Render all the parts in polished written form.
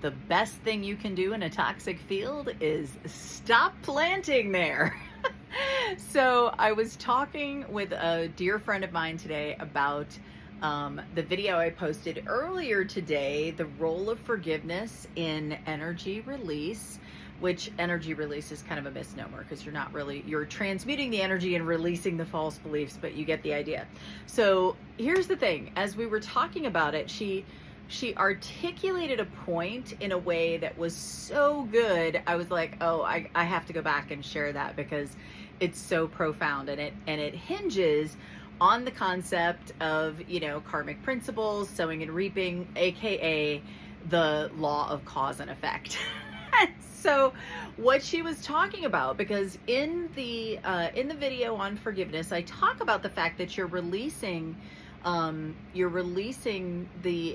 the best thing you can do in a toxic field is stop planting there. So I was talking with a dear friend of mine today about the video I posted earlier today, the role of forgiveness in energy release, which energy release is kind of a misnomer because you're transmuting the energy and releasing the false beliefs, but you get the idea. So here's the thing, as we were talking about it, she articulated a point in a way that was so good. I was like, oh, I have to go back and share that because it's so profound, and it hinges on the concept of, karmic principles, sowing and reaping, aka the law of cause and effect. So what she was talking about, because in the video on forgiveness, I talk about the fact that you're releasing the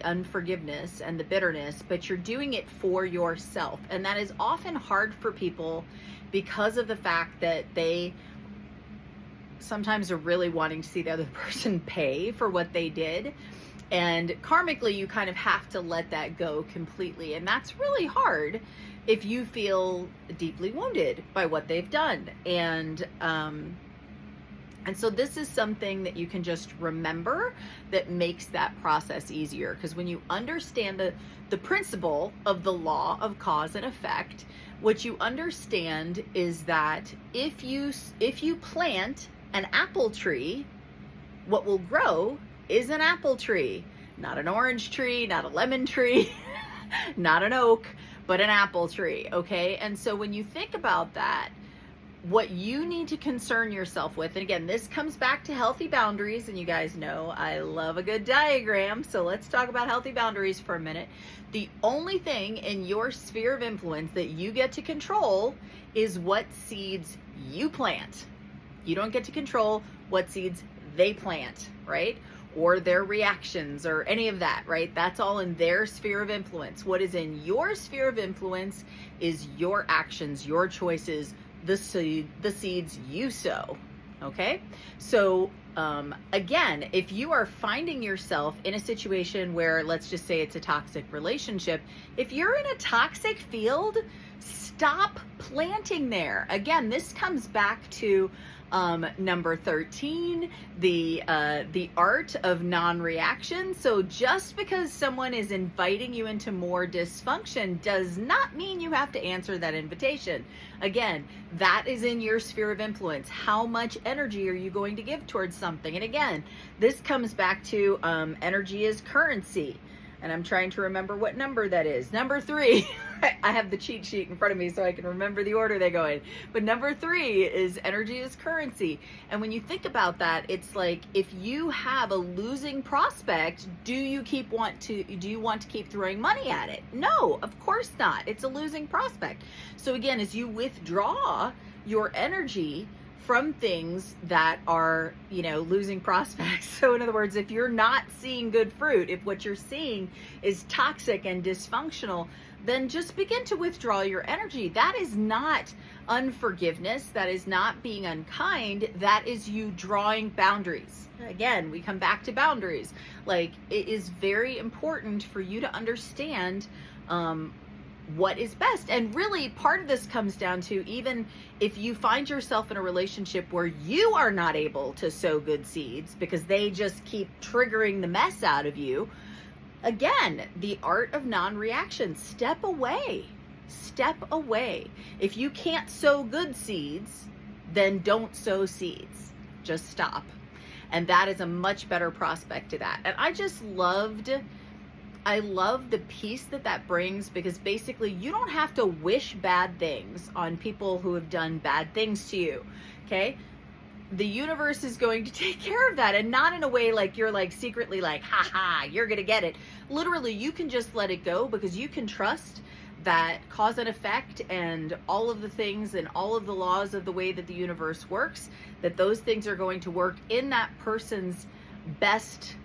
unforgiveness and the bitterness, but you're doing it for yourself. And that is often hard for people because of the fact that they sometimes are really wanting to see the other person pay for what they did. And karmically, you kind of have to let that go completely. And that's really hard if you feel deeply wounded by what they've done. And so this is something that you can just remember that makes that process easier. Because when you understand the principle of the law of cause and effect, what you understand is that if you plant an apple tree, what will grow is an apple tree, not an orange tree, not a lemon tree, not an oak, but an apple tree, okay? And so when you think about that, what you need to concern yourself with, and again, this comes back to healthy boundaries, and you guys know I love a good diagram, so let's talk about healthy boundaries for a minute. The only thing in your sphere of influence that you get to control is what seeds you plant. You don't get to control what seeds they plant, right? Or their reactions or any of that, right? That's all in their sphere of influence. What is in your sphere of influence is your actions, your choices, the seeds you sow, okay? So again, if you are finding yourself in a situation where, let's just say it's a toxic relationship, if you're in a toxic field, stop planting there. Again, this comes back to number 13, the art of non-reaction. So just because someone is inviting you into more dysfunction does not mean you have to answer that invitation. Again, that is in your sphere of influence. How much energy are you going to give towards something? And again, this comes back to energy is currency. And I'm trying to remember what number that is. Number 3. I have the cheat sheet in front of me so I can remember the order they go in. But number 3 is energy is currency. And when you think about that, it's like, if you have a losing prospect, do you want to keep throwing money at it? No, of course not. It's a losing prospect. So again, as you withdraw your energy from things that are, losing prospects. So in other words, if you're not seeing good fruit, if what you're seeing is toxic and dysfunctional, then just begin to withdraw your energy. That is not unforgiveness. That is not being unkind. That is you drawing boundaries. Again, we come back to boundaries. Like, it is very important for you to understand what is best. And really, part of this comes down to, even if you find yourself in a relationship where you are not able to sow good seeds because they just keep triggering the mess out of you, again, the art of non-reaction. Step away. Step away. If you can't sow good seeds, then don't sow seeds. Just stop. And that is a much better prospect to that. And I love the peace that brings, because basically you don't have to wish bad things on people who have done bad things to you, okay? The universe is going to take care of that, and not in a way like you're like secretly like, ha, you're gonna get it. Literally, you can just let it go, because you can trust that cause and effect and all of the things and all of the laws of the way that the universe works, that those things are going to work in that person's best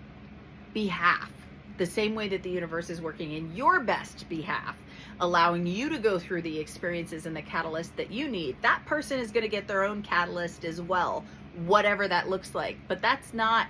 behalf. The same way that the universe is working in your best behalf, allowing you to go through the experiences and the catalyst that you need. That person is going to get their own catalyst as well, whatever that looks like. But that's not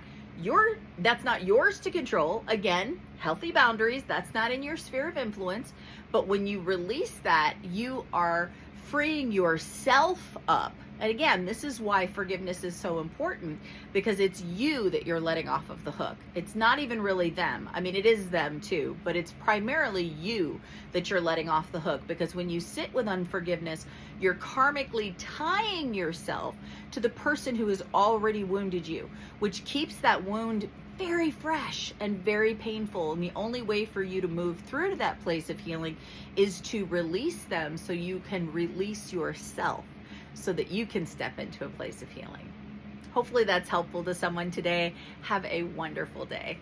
that's not yours to control. Again, healthy boundaries, that's not in your sphere of influence. But when you release that, you are freeing yourself up. And again, this is why forgiveness is so important, because it's you that you're letting off of the hook. It's not even really them. I mean, it is them too, but it's primarily you that you're letting off the hook, because when you sit with unforgiveness, you're karmically tying yourself to the person who has already wounded you, which keeps that wound very fresh and very painful. And the only way for you to move through to that place of healing is to release them, so you can release yourself, so that you can step into a place of healing. Hopefully that's helpful to someone today. Have a wonderful day.